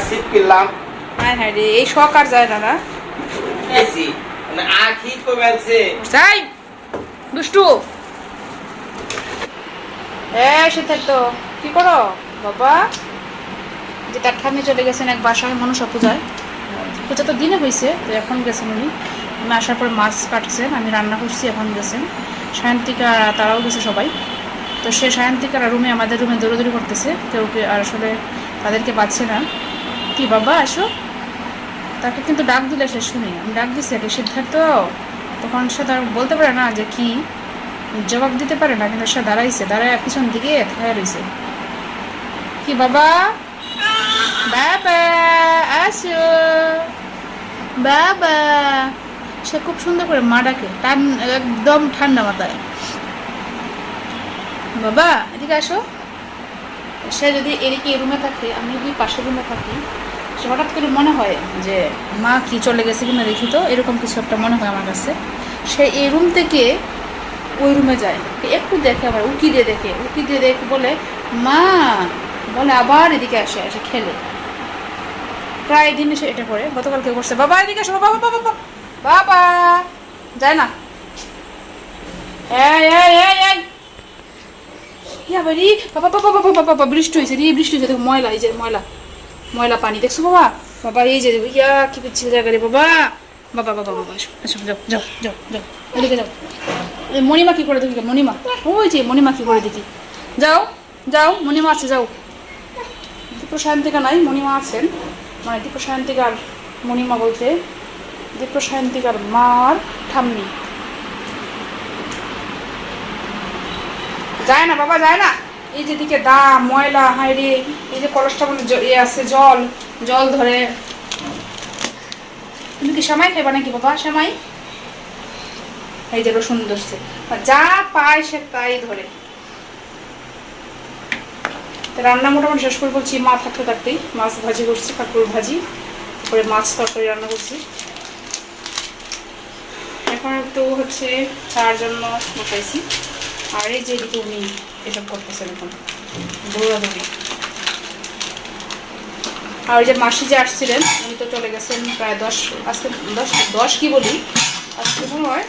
Sheep কিনলাম। হ্যাঁ হ্যাঁ রে, এই শখ আর যায় না না। এসি মানে আখি কমেছে। যাই দুষ্টু। সিদ্ধার্থ কি করো বাবা? যে তার ঠাম্মি চলে গেছেন এক বাসায় মনসা পূজায়। পূজা তো দিনে হয়েছে, তো এখন গেছেন উনি। আমি আসার পর মাছ কাটছেন, আমি রান্না করছি, এখন গেছেন। সায়ন্তিকা তারাও গেছে সবাই। তো সে সায়ন্তিকার রুমে, আমাদের রুমে দৌড়াদৌড়ি করতেছে, কেউকে আর আসলে তাদেরকে পাচ্ছে না। কি বাবা আসো, তাকে কিন্তু ডাক দিলে সে শুনে, আমি ডাক দিচ্ছি আগে সিদ্ধার্থ, তখন সে তার বলতে পারে না যে কি, জবাব দিতে পারে না, কিন্তু সে দাঁড়াইছে, দাঁড়ায় পিছন দিকে থাকা রয়েছে। কি বাবা? বাবা আসো বাবা। সে খুব সুন্দর করে মা ডাকে, একদম ঠান্ডা মাথায়। বাবা এদিকে আসো। সে যদি এদিকে রুমে থাকে, আমি যদি পাশের রুমে থাকি, সে হঠাৎ করে মনে হয় যে মা কি চলে গেছে কিনা দেখি তো, এরকম কিছু একটা মনে হয় আমার কাছে। সে এই রুম থেকে ওই রুমে যায়, একটু দেখে, আবার উকি দিয়ে দেখে, উকি দিয়ে দেখে বলে মা, বলে আবার এদিকে আসে, এসে খেলে। প্রায় দিন সে এটা করে। গতকাল কেউ করছে বাবা এদিকে আসো, বাবা বাবা বাবা বাবা, যায় না। এই এই এই এই বাড়ি বাবা বাবা বাবা বাবা, বৃষ্টি হয়েছে রে, বৃষ্টি হয়েছে, দেখো ময়লা, এই যে ময়লা, ময়লা পানি দেখছো বাবা? বাবা এই যে ইয়া কি পিচ্ছিল জায়গা রে বাবা, বাবা বাবা বাবা আসো আসো, যাও যাও যাও যাও, এদিকে যাও। মণিমা কি করে দেখি, মণিমা ওই যে মণিমা কি করে দেখি, যাও যাও, মণিমা আছে যাও। দীপ্রসায়ন্তিকা নাই, মণিমা আছেন, মানে দীপ্রসায়ন্তিকার মণিমা বলতে দীপ্রসায়ন্তিকার মার ঠাম্মি। যায় না বাবা, যায় না। এই যেদিকে দাম ময়লা, হায় রে, এই যে কলসটা মনে ইয়ে আছে, জল জল ধরে। তুমি কি সেমাই খাইবা নাকি বাবা? সেমাই, এই যে রসুন ধরছে, যা পায় সে তাই ধরে। রান্না মোটামুটি শেষ করে বলছি, মা থাকতে থাকতেই মাছ ভাজি করছি, কাঁকড়ুর ভাজি, তারপরে মাছ তরকারি রান্না করছি। এখন একটু হচ্ছে তার জন্য বসাইছি। আর এই যে এদিকে উনি এসব করতেছেন এখন দৌড়াদৌড়ি। আর ওই যে মাসি যে আসছিলেন, উনি তো চলে গেছেন প্রায় 10, আজকে 10 কি বলি, আজকে মনে হয়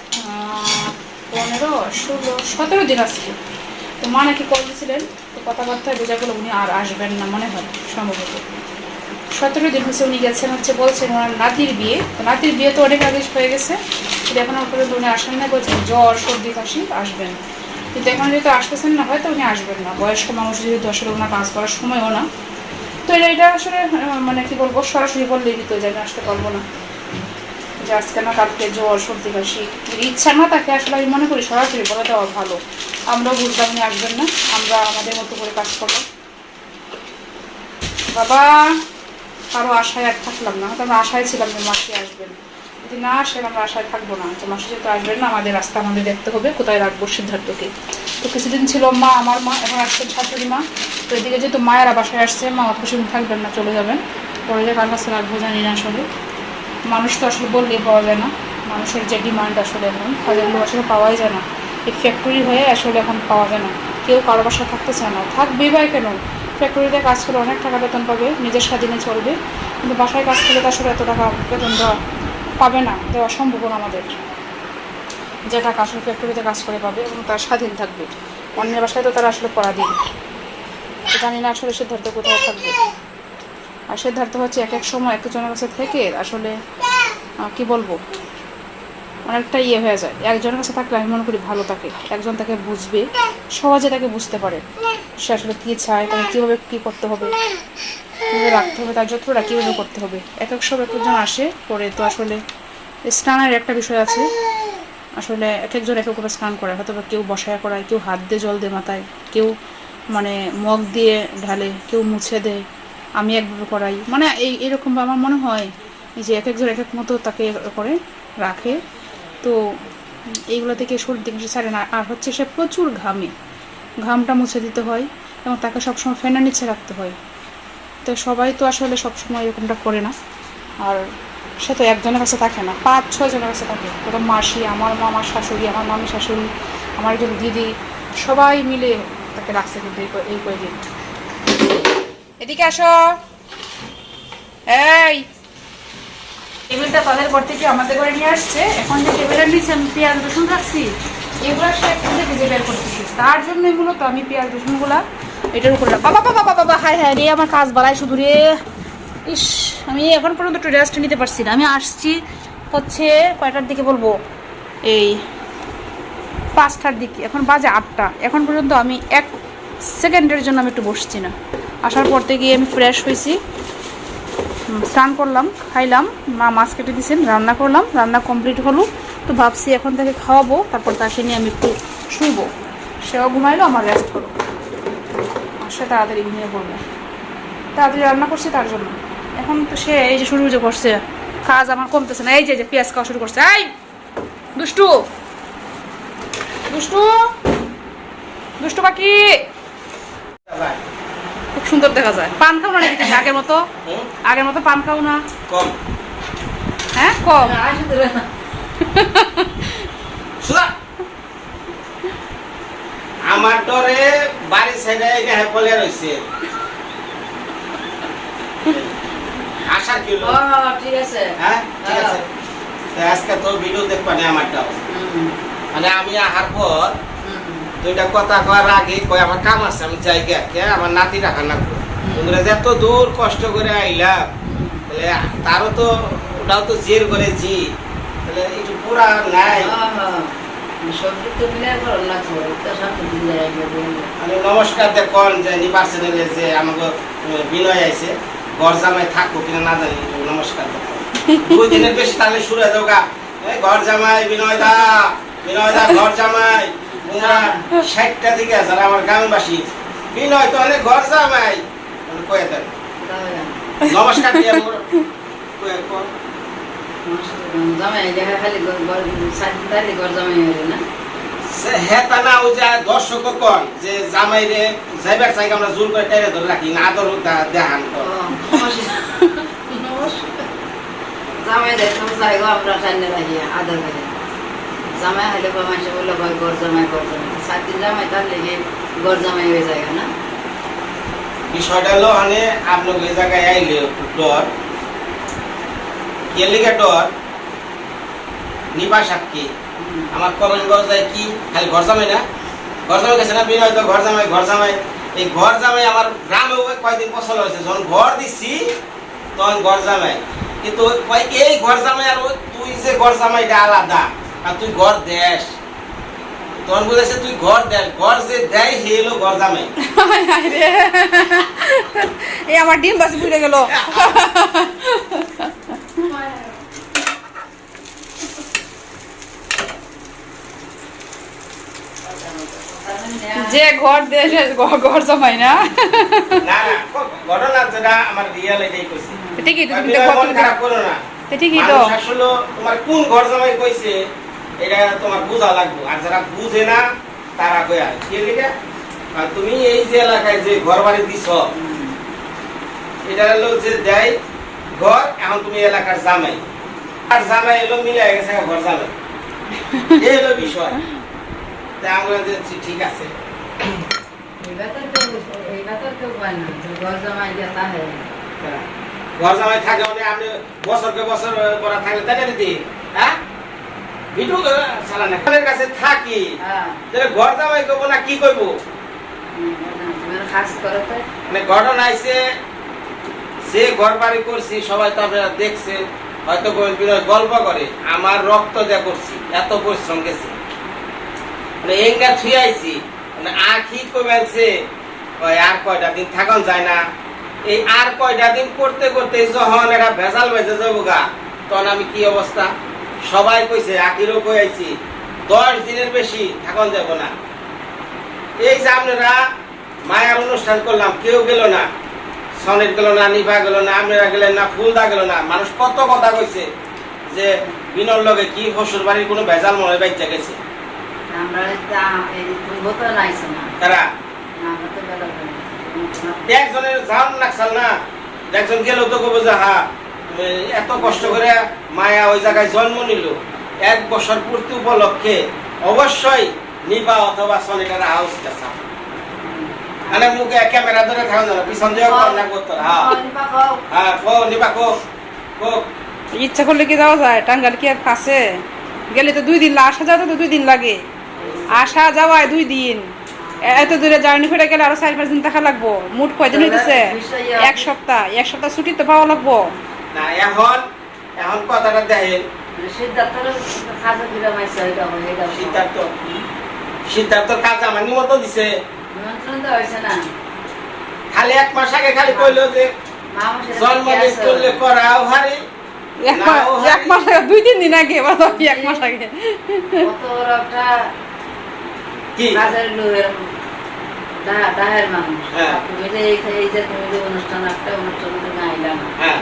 15, 16, 17 দিন আসছে। তো মা নাকি কল দিয়েছিলেন, তো কথাবার্তায় বোঝা গেল উনি আর আসবেন না মনে হয়, সম্ভবত 17 দিন হচ্ছে উনি গেছেন। হচ্ছে বলছেন ওনার নাতির বিয়ে, তো নাতির বিয়ে তো অনেক আগে হয়ে গেছে, কিন্তু এখন পর্যন্ত উনি আসেন না, বলছেন জ্বর সর্দি কাশি আসবেন। কিন্তু এখন যেহেতু আসতেছেন না, হয়তো উনি আসবেন না, বয়স্ক মানুষ যেহেতু আসলে ওনার কাজ করার সময়ও না। তো এটা আসলে মানে কি বলবো, সরাসরি বললেই দিত যে আমি আসতে পারবো না, যে আজকে না কালকে জ্বর সর্দি কাশি, ইচ্ছা না তাকে আসলে আমি মনে করি সরাসরি বলে দেওয়া ভালো। আমরাও বুঝলাম উনি আসবেন না, আমরা আমাদের মতো করে কাজ করবো। বাবা কারো আশায় আর থাকলাম না, হয়তো আমরা আশায় ছিলাম যে মাসি আসবেন, যদি না আসেন আমরা আশায় থাকবো না, যে মাসি যেহেতু আসবেন না, আমাদের রাস্তা আমাদের দেখতে হবে কোথায় রাখবো সিদ্ধার্থকে। তো কিছুদিন ছিল মা, আমার মা, এখন আসছেন শাশুড়ি মা। তো এদিকে যেহেতু মায়েরা বাসায় আসছে, মা অত বেশি থাকবেন না, চলে যাবেন, পরে যে কার কাছে রাখবো জানি না। আসলে মানুষ তো আসলে বললেই পাওয়া যায় না, মানুষের যে ডিমান্ড আসলে এখন কাজের লোক আসলে পাওয়াই যায় না, এই ফ্যাক্টরি হয়ে আসলে এখন পাওয়া যায় না, কেউ কারো বাসায় থাকতে চায় না। থাকবে ভাই কেন, ফ্যাক্টরিতে কাজ করে অনেক টাকা বেতন পাবে, নিজের স্বাধীনে চলবে, কিন্তু বাসায় কাজ করলে তো আসলে এত টাকা বেতন দেওয়া পাবে না, দেওয়া সম্ভব না আমাদের। যে টাকা আসলে ফ্যাক্টরিতে কাজ করে পাবে এবং তার স্বাধীন থাকবে, অন্যের বাসায় তো তারা আসলে পড়া দিবে। জানি না আসলে সিদ্ধার্থ কোথায় থাকবে। আর সিদ্ধার্থ হচ্ছে এক এক সময় একজনের কাছে থেকে আসলে কি বলবো, অনেকটা ইয়ে হয়ে যায়। একজনের কাছে থাকলে আমি মনে করি ভালো থাকে, একজন তাকে বুঝবে, সহজে তাকে বুঝতে পারে সে আসলে কী চায়, তাকে কীভাবে কী করতে হবে, কীভাবে রাখতে হবে, তার যত্নটা কীভাবে করতে হবে। এক এক সময় একজন আসে পরে, তো আসলে স্নানের একটা বিষয় আছে, আসলে এক একজন এক একভাবে স্নান করে, হয়তো কেউ বসায় করায়, কেউ হাত দিয়ে জল দিয়ে মাথায়, কেউ মানে মগ দিয়ে ঢালে, কেউ মুছে দেয়, আমি একভাবে করাই, মানে এরকম আমার মনে হয় যে এক একজন এক এক মতো তাকে করে রাখে। তো এইগুলো থেকে সর্দি কাশি ছাড়ে না। আর হচ্ছে সে প্রচুর ঘামে, ঘামটা মুছে দিতে হয় এবং তাকে সবসময় ফ্যানের নিচে রাখতে হয়। তো সবাই তো আসলে সবসময় এরকমটা করে না, আর সে তো একজনের কাছে থাকে না, 5-6 জনের কাছে থাকে। ওটা মাসি, আমার মা, আমার শাশুড়ি, আমার মামি শাশুড়ি, আমার একজন দিদি, সবাই মিলে তাকে রাখছে। কিন্তু এই কয়েকদিন এদিকে আসো, এই টেবিলটা তাদের ঘর থেকে আমাদের ঘরে নিয়ে আসছে। এখন যে টেবিলের নিচে আমি পেঁয়াজ রসুন রাখছি, এগুলো সে খুঁজে খুঁজে বের করতেছি। তার জন্য মূলত আমি পেঁয়াজ রসুনগুলা এটার উপরে বাবা বাবা বাবা বাবা হায় হায় রে, আমার কাজ বাড়াই শুধু রে। ইস, আমি এখন পর্যন্ত একটু রেস্ট নিতে পারছি না। আমি আসছি হচ্ছে কয়টার দিকে বলবো, এই 5টার দিকে, এখন বাজে 8টা। এখন পর্যন্ত আমি 1 সেকেন্ডের জন্য আমি একটু বসছি না। আসার পর থেকে আমি ফ্রেশ হয়েছি, স্নান করলাম, খাইলাম, মা মাছ কেটে দিয়েছেন, রান্না করলাম, রান্না কমপ্লিট হলো। তো ভাবছি এখন তাকে খাওয়াবো, তারপর তাকে নিয়ে আমি একটু শুইবো। সেও ঘুমাইলো, আমার রেস্ট করো, সে তাড়াতাড়ি ঘুমিয়ে পড়বে। তাড়াতাড়ি রান্না করছি তার জন্য। এখন তো সে এই যে শুরু যে করছে, কাজ আমার কমতেছে না। এই যে পেঁয়াজ খাওয়া শুরু করছে। এই দুষ্টু দুষ্টু দুষ্টু পাখি, খুব সুন্দর দেখা যায়। পান খাও না নাকি তুমি আগের মতো? আগের মতো পান খাও না? কম। হ্যাঁ কম। আমার ডরে বাড়ি সাইডে পলে রয়েছে। আশা কি হলো? ঠিক আছে। হ্যাঁ ঠিক আছে। আজকে তো ভিডিও দেখবা না আমারটাও। মানে আমি আহার পর 2টা কথা কওয়ার আগে কই আমার কাম আছে, আমি যাই কে আমার নাতি রাখা না। তোমরা এত দূর কষ্ট করে আইলাম, তাহলে তারও তো ওটাও তো জের করেছি, তাহলে একটু পুরা নাই। সবজি তো মিলে করো না, তো সব দিলে আমি নমস্কার দেখুন যে নিপার চ্যানেলে যে আমাকে বিনয় আইছে, ঘর জামাই থাকবো কিনা না জানি, নমস্কার দেখুন। 2 দিনের বেশি তাহলে শুরু হয়ে যাও গা, ঘর জামাই বিনয় দা ঘর জামাই। তোমরা 60টা দিকে যারা আমার গ্রামবাসী, বিনয় তো অনেক ঘর জামাই কয়ে দেন নমস্কার দিয়ে জামাই দেখা খালি ঘর জামাই হয়ে না। হ্যাঁ তা না, ওই যে দর্শক কন যে জামাই রে যাইবার চাই আমরা জোর করে টাইরে ধরে রাখি না, আদর দেখান। জামাই দেখতাম চাই গো আমরা টাইনে রাখি আদর করে। জামাই হলে মানুষ বললো ভাই ঘর জামাই 7 দিন জামাই, তার লেগে ঘর জামাই হয়ে যায় না। বিষয়টা হলো মানে আপনার ওই জায়গায় আইলে ডর লিগে ডর নিপা সাক্ষী আমার কমেন্ট বলা যায় কি খালি ঘর জামাই না, ঘর জামাই গেছে না বিনয় তো ঘর জামাই। এই ঘর জামাই আমার গ্রামে কয়েকদিন পছন্দ হয়েছে, যখন ঘর দিচ্ছি তখন ঘর জামাই। কিন্তু এই ঘর জামাই আর তুই যে ঘর জামাইটা আলাদা, আর তুই ঘর দেশ, তখন বলেছে তুই ঘর দেশ, ঘর যে দেয় সে হলো ঘর জামাই। এই আমার ডিম বাসি পুড়ে গেল। যে ঘর দেশে ঘর জমাই না, না না ঘটনা যেটা আমার রিয়েল এটাই কইছি। ঠিকই তো, তুমি মন খারাপ করো না। ঠিকই তো, আসলে তোমার কোন ঘর জামাই কইছে এটা তোমার বুঝা লাগবে, আর যারা বুঝে না তারা কই আর কি লিখে। আর তুমি এই যে এলাকায় যে ঘর বাড়ি দিছ, এটা হলো যে দেয় ঘর, এখন তুমি এলাকার জামাই, আর জামাই এলো মিলে গেছে ঘর জামাই, এই হলো বিষয়। তাই আমরা দেখছি ঠিক আছে। ঘর জামাই যেটা হয়, ঘর জামাই থাকে মানে আপনি বছরকে বছর করা থাকলে তাই না দিদি? হ্যাঁ ভিডিও চালান আপনার কাছে থাকি, তাহলে ঘর জামাই করবো না কি করবো? মানে ঘটনা আইছে সে ঘর বাড়ি করছি, সবাই তো আপনারা দেখছেন, হয়তো গল্প করে আমার রক্ত দেয়া করছি, এত পরিশ্রম গেছে, মানে এঙ্গা ছুঁয়ে আইছি, মানে আখি কমেছে আর কয়টা দিন থাকুন যায় না। এই আর কয়টা দিন করতে করতে যখন একটা ভেজাল বেজে যাবো গা, তখন আমি কি অবস্থা সবাই কইছে, আখিরও কই আইছি 10 দিনের বেশি থাকুন যাব না। এই যে আপনারা মায়ার অনুষ্ঠান করলাম, কেউ গেল না, সনেট গেল না, নিভা গেল না, আপনারা গেলেন না, ফুলদা গেল না। মানুষ কত কথা কইছে যে বিনর লগে কি শ্বশুর বাড়ির কোনো ভেজাল মনে বাইচা গেছে। তারা একজনের জান লাগছাল না, একজন গেল তো কব যে হা এত কষ্ট করে মায়া ওই জায়গায় জন্ম নিল, 1 বছর পূর্তি উপলক্ষে অবশ্যই নিবা অথবা সনেটার হাউস মানে মুখে ক্যামেরা ধরে থাকো না পিছন দিয়ে কল না করতে হ্যাঁ নিবা খাও হ্যাঁ কো নিবা কো কো ইচ্ছা করলে কি যাওয়া যায়? টাঙ্গাইল কি আর কাছে? গেলে তো 2 দিন, আসা যাওয়া তো 2 দিন লাগে। আসা যাওয়ায় 2 দিন, এত দূরে জার্নি করে গেলে আরো 4-5 দিন থাকা লাগবো। মোট কয়দিন হইতেছে? 1 সপ্তাহ ছুটি তো পাওয়া লাগবো। না এখন এখন কথাটা দেখেন সিদ্ধার্থের খাজা দিলা মাইছে এটা হয় এটা সিদ্ধার্থ সিদ্ধার্থর কাজ আমার নিমন্ত্রণ দিছে নিমন্ত্রণ তো হইছে না খালি 1 মাস আগে খালি কইলো যে মামা সেটা জন্মদিন করলে করাও হারি এক মাস আগে, 2-3 দিন আগে, এবার 1 মাস আগে। কত বড় একটা কি কাজের লোকের ডাহের মানুষ হ্যাঁ। তুমি যে এই যে তুমি যে অনুষ্ঠান একটা অনুষ্ঠান তুমি আইলা না হ্যাঁ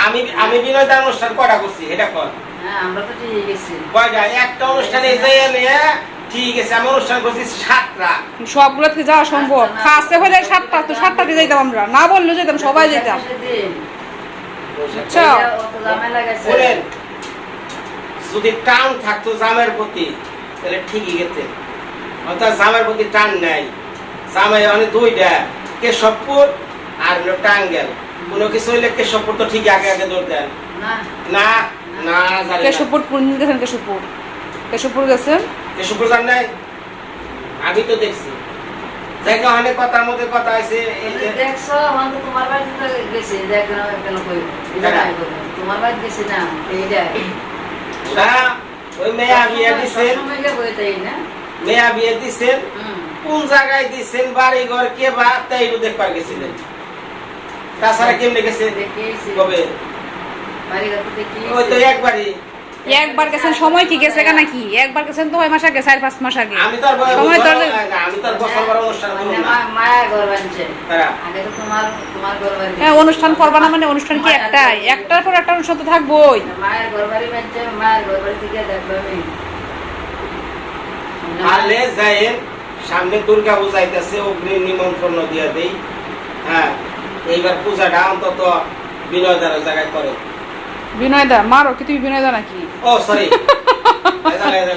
আমি আমি বিনয় দার অনুষ্ঠান কয়টা করছি এটা কর হ্যাঁ আমরা তো ঠিক গেছি কয়টা একটা অনুষ্ঠানে যাই নিয়ে ঠিক আছে আমি অনুষ্ঠান করছি 7টা সবগুলোতে যাওয়া সম্ভব। খাসে হলে 7টা, তো 7টাতে যাইতাম আমরা, না বললেও যেতাম, সবাই যেতাম। বুঝছো? অত ঝামেলা গেছে বলেন যদি টান থাকতো জামের প্রতি তাহলে ঠিকই গেছে অর্থাৎ জামের প্রতি টান নাই জামাই অনেক 2টা কেশবপুর আর হলো টাঙ্গাইল কোনো কিছু হইলে কেশবপুর তো ঠিক আগে আগে দৌড় দেন না না না জানি না। কেশবপুর কোন দিন গেছেন? কেশবপুর গেছেন? কেশবপুর জান নাই আমি তো দেখছি জায়গা অনেক কথার মধ্যে কথা আছে এই যে দেখছো আমি তো তোমার বাড়িতে তো গেছি দেখো কেন কই তোমার বাড়িতে গেছি না এইটা না ওই মেয়া বিয়ে দিছেন সময় গে বইতাই না মেয়া বিয়ে দিছেন কোন জায়গায় দিছেন বাড়ি ঘর কে বা তাই দেখবার গেছিলেন তাছাড়া কেমনে গেছে দেখেছি কবে বাড়ি ঘর দেখি ওই তো একবারই একবার গেছেন, সময় কি গেছে কেন কি? একবার গেছেন তো 6 মাস আগে, 4-5 মাস আগে। আমি তো আর সময় তো আমি তো আর বছর বড় অনুষ্ঠান করব না মায়া ঘর বানছে হ্যাঁ আগে তো তোমার ঘর বাড়ি হ্যাঁ, অনুষ্ঠান করবা না মানে অনুষ্ঠান কি একটাই? একটার পর একটা অনুষ্ঠান তো থাকবোই। মায়ের ঘর বাড়ি বানছে মায়ের ঘর বাড়ি থেকে দেখবো আমি আলে যায়েন সামনে দুর্গা পূজা আইতাছে অগ্রিম নিমন্ত্রণ দিয়া দেই হ্যাঁ এইবার পূজাটা অন্তত বিনয় দ্বারা জায়গায় করে বিনয় দা মারো কি তুমি? বিনয় দা নাকি? ও সরি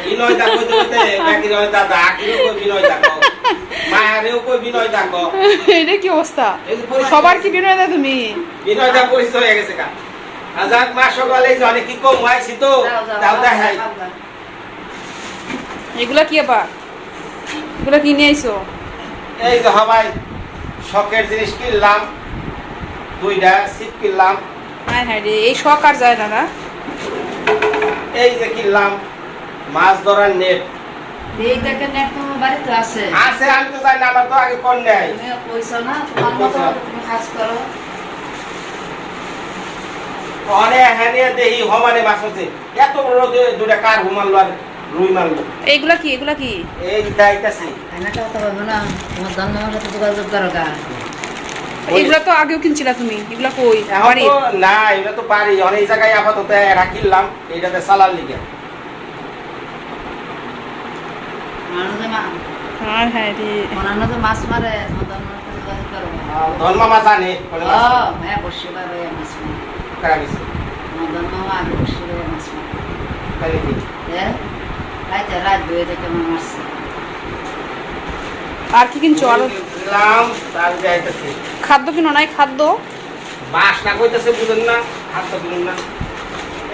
বিনয় দা কইতে কইতে বাকি রয় দাদা আকিরও কই বিনয় দা কও মায়ারেও কই বিনয় দা কও এটা কি অবস্থা? এই যে পরিস্থিতি- সবার কি বিনয় দা তুমি? বিনয় দা পরিচিত হয়ে গেছে কা আজাদ মা সকালে যে অনেক কি কম আইছি তো দাও দা হাই এগুলা কি আবার? এগুলা কি নিয়ে আইছো? এই যে সবাই শখের জিনিস কিনলাম 2টা সিপ কিনলাম হ্যাঁ হ্যাঁ রে, এই শখ আর যায় না না? এই যে কিনলাম মাছ ধরার নেট এই দেখেন নেট তোমার বাড়িতে আছে আছে আমি তো জানি না আমার তো আগে কোন নাই তুমি কইছো না তোমার মতো তুমি কাজ করো অনে হ্যানে দেহি হমানে মাছ আছে এত বড় 2টা কার হুমাললো আর রুই মারলো এইগুলা কি? এগুলা কি? এই দাইতাছি এনাটা কথা বলবো না তোমার জন্মের সাথে যোগাযোগ করো গা এগুলা তো আগেও কিনছিলা তুমি। এগুলা কই? এখন বাড়ি? তো না এটা তো পারি অনেক জায়গায় আপাতত রাখিলাম এইটাতে সালার লিগে মানুষে মা হ্যাঁ হ্যাঁ রে, অন্যান্য তো মাছ মারে তোমার জন্মের সাথে যোগাযোগ করো ধর্ম মাছ আনে হ্যাঁ বসে পাবে মাছ মারে কারা গেছে তোমার জন্ম আগে বসে পাবে মাছ মারে তাহলে কি হ্যাঁ রাত বয়ে থেকে আমার মারছে আর কি কিনছো? আর দিলাম তার যাইতেছি খাদ্য কিনো নাই? খাদ্য বাস না কইতেছে বুঝেন না হাত তো বুঝেন না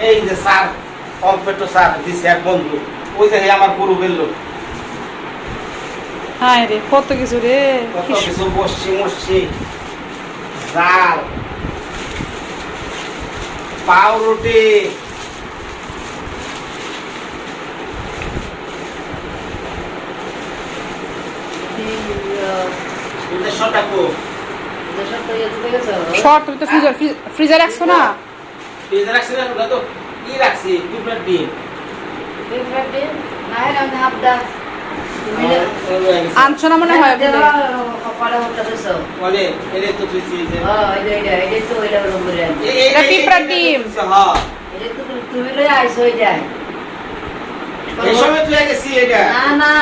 এই যে স্যার কম্পিউটার স্যার দিছে এক বন্ধু ওই যে আমার গরু বেললো হ্যাঁ রে, কত কিছু রে। কত কিছু বসছি মসছি জাল পাউরুটি উদ্দেশ্যটা কো শর্ট তুমি তো ফ্রিজার রাখছো না? ফ্রিজে রাখছি না ওটা তো কি রাখছি পিঁপড়ার ডিম আনছো না মনে হয়? বলে এলে তো তুই যে এটা পিঁপড়ার ডিম। হ্যাঁ তুমি লই আইছো এটা এই সময় তুই গেছি এটা না না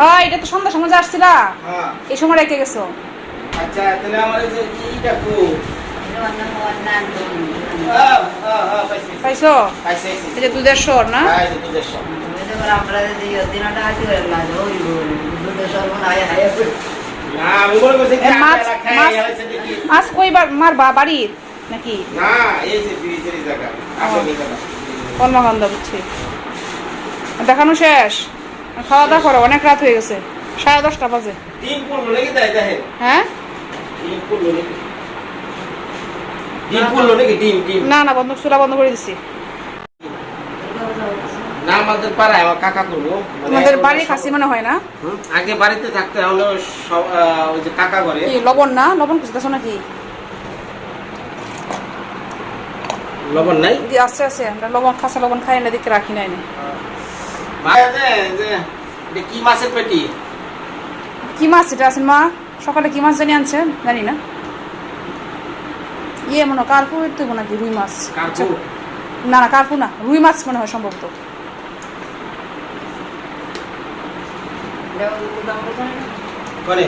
হ্যাঁ, এটা তো সন্ধ্যার সময় আসছিলা, হ্যাঁ এই সময় রেখে গেছো। আচ্ছা তাহলে আমার এই যে কিটা কো পাইছি পাইছো? পাইছি এই যে দুধের সর না? হ্যাঁ এই দুধের সব আমরা দিনটা হাতি করে লাগে ওই দুধের সর্বন আয় হায় না আমি মনে করছি কি মাছ খাই মাছ হইছে দেখি মাছ কই মার বাড়ির নাকি না এই যে ফ্রিজের জায়গা আপনি কথা কর্মকাণ্ড বুঝছি দেখানো শেষ খাওয়া দাওয়া করো অনেক রাত হয়ে গেছে 10:30 বাজে ডিম পড়লো নাকি তাই দেখেন হ্যাঁ ডিম পড়লো নাকি ডিম পড়লো নাকি ডিম ডিম না না বন্ধ চুলা বন্ধ করে দিছি না আমাদের পাড়ায় আমার কাকা করবো আমাদের বাড়ি খাসি মনে হয় না আগে বাড়িতে থাকতে হলো ওই যে কাকা করে কি লবণ না লবণ খুঁজতেছো নাকি লবণ নাই আছে আছে আমরা লবণ খাসা লবণ খাই না দিকে রাখি নাই কি মাছের পেটি কি মাছ এটা আছেন মা সকালে কি মাছ জানি আনছেন জানি না ইয়ে মনে কার্পু তুই নাকি রুই মাছ কাকু না না কার্পু না রুই মাছ মনে হয় সম্ভবত করে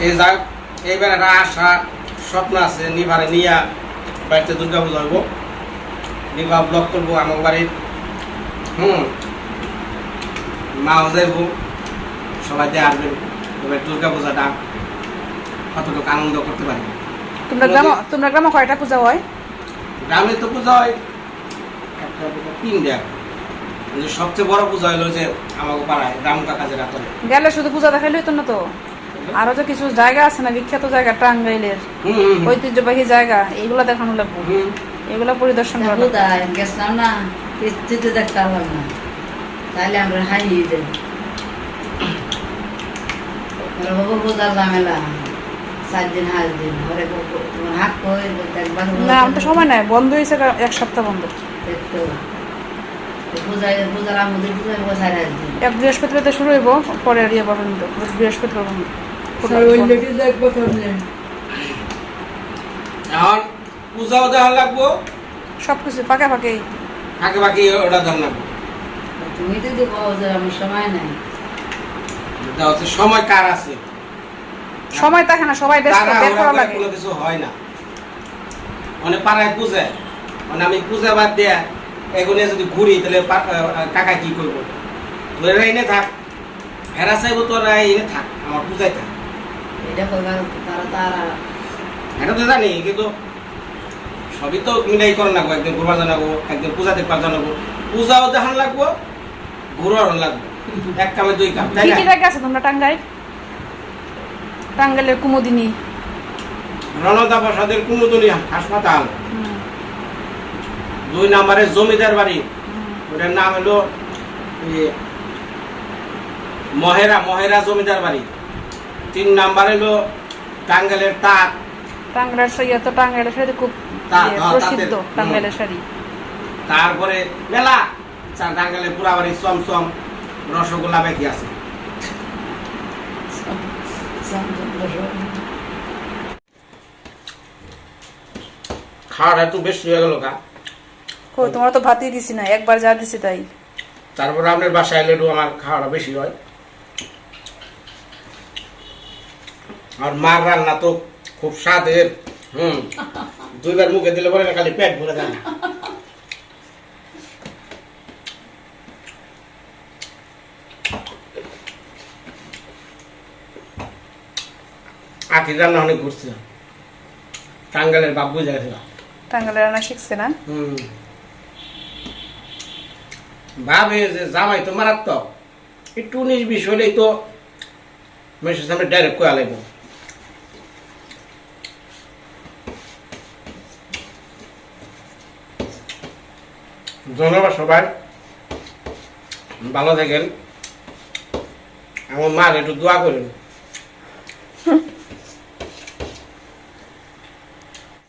এই যাক এইবার একটা আশা স্বপ্ন আছে নিভারে নিয়া বাড়িতে দুর্গা পূজা হইব নিভা ব্লক করবো আমার বাড়ির মাও যাইব সবাই দিয়ে আসবেন এবার দুর্গা পূজাটা কতটুকু আনন্দ করতে পারি তোমরা গ্রামে কয়টা পূজা হয় গ্রামে তো পূজা হয় একটা পূজা 3টা সবচেয়ে বড় পূজা হলো যে আমাকে পাড়ায় রাম কাকা যেটা করে গেলে শুধু পূজা দেখাইলেই তো না তো আরো যে কিছু জায়গা আছে না বিখ্যাত জায়গা টাঙ্গাইলের ঐতিহ্যবাহী জায়গা এইগুলা দেখানো লাগবে এগুলা পরিদর্শন করা গেছিলাম না কিস্তিতে দেখতে পারলাম না তাহলে আমরা হারিয়ে যাই বাবু বোঝার ঝামেলা 4 দিন 5 দিন ঘরে তোমার হাত করে একবার না আমি তো সময় নাই বন্ধ হয়েছে 1 সপ্তাহ বন্ধ পূজার আমাদের পূজার বসায় দিন এক বৃহস্পতিবার শুরু হইব পরে ইয়ে পাবেন তো বৃহস্পতিবার বন্ধ এখন পূজাও দেওয়া লাগবো সবকিছু পাকে পাকে ফাঁকে ফাঁকে ওটা দেওয়া লাগবো তুমি তো দেবো যে আমার সময় নাই এটা হচ্ছে সময় কার আছে সময় থাকে না সবাই ব্যস্ত তারা বের করা ওরা লাগে কোনো কিছু হয় না মানে পাড়ায় পূজায় মানে আমি পূজা বাদ দেয়া এগুলো যদি ঘুরি তাহলে কাকা কি করবো তোরা এনে থাক হেরা চাইবো তোরা এনে থাক আমার পূজায় থাক এটা করবার তারা এটা তো জানি কিন্তু সবই তো মিলাই করে লাগবো একদিন ঘুরবার জানাবো একদিন পূজা দেখবার জানাবো পূজাও দেখান লাগবো ঘুরাও লাগবো এক কামে 2 কাম তাই কি না কি জায়গা আছে তোমরা টাঙ্গাইলের কুমুদিনী রণদা প্রসাদের কুমুদুনি হাসপাতাল 2 নম্বরে জমিদার বাড়ি ওটার নাম হলো মহেরা জমিদার বাড়ি 3 নাম্বার হলো টাঙ্গাইলের তাঁত টাঙ্গাইলের শাড়ি তো টাঙ্গাইলের শাড়ি খুব প্রসিদ্ধ টাঙ্গাইলের শাড়ি তারপরে মেলা টাঙ্গাইলের পুরা বাড়ি চমচম রসগোল্লা বেঁকে আছে খাওয়াটা একটু বেশি হয়ে গেল কা তোমার তো ভাতই দিছি না একবার যা দিছি তাই তারপরে আপনার বাসায় এলে আমার খাওয়াটা বেশি হয় আর মার রান্না তো খুব স্বাদের 2 বার মুখে দিলে পরে খালি পেট ভরে যায় আখি রান্না অনেক ঘুরছে টাঙ্গাইলের বাপ বুঝে গেছিল টাঙ্গাইলের রান্না শিখছে না ভাবে যে জামাই তো মারাত্মক একটু 19-20 হলেই তো মেসের সামনে ডাইরেক্ট কয়া লাগবো ধন্যবাদ সবাই ভালো থাকেন আমার মার একটু দোয়া করেন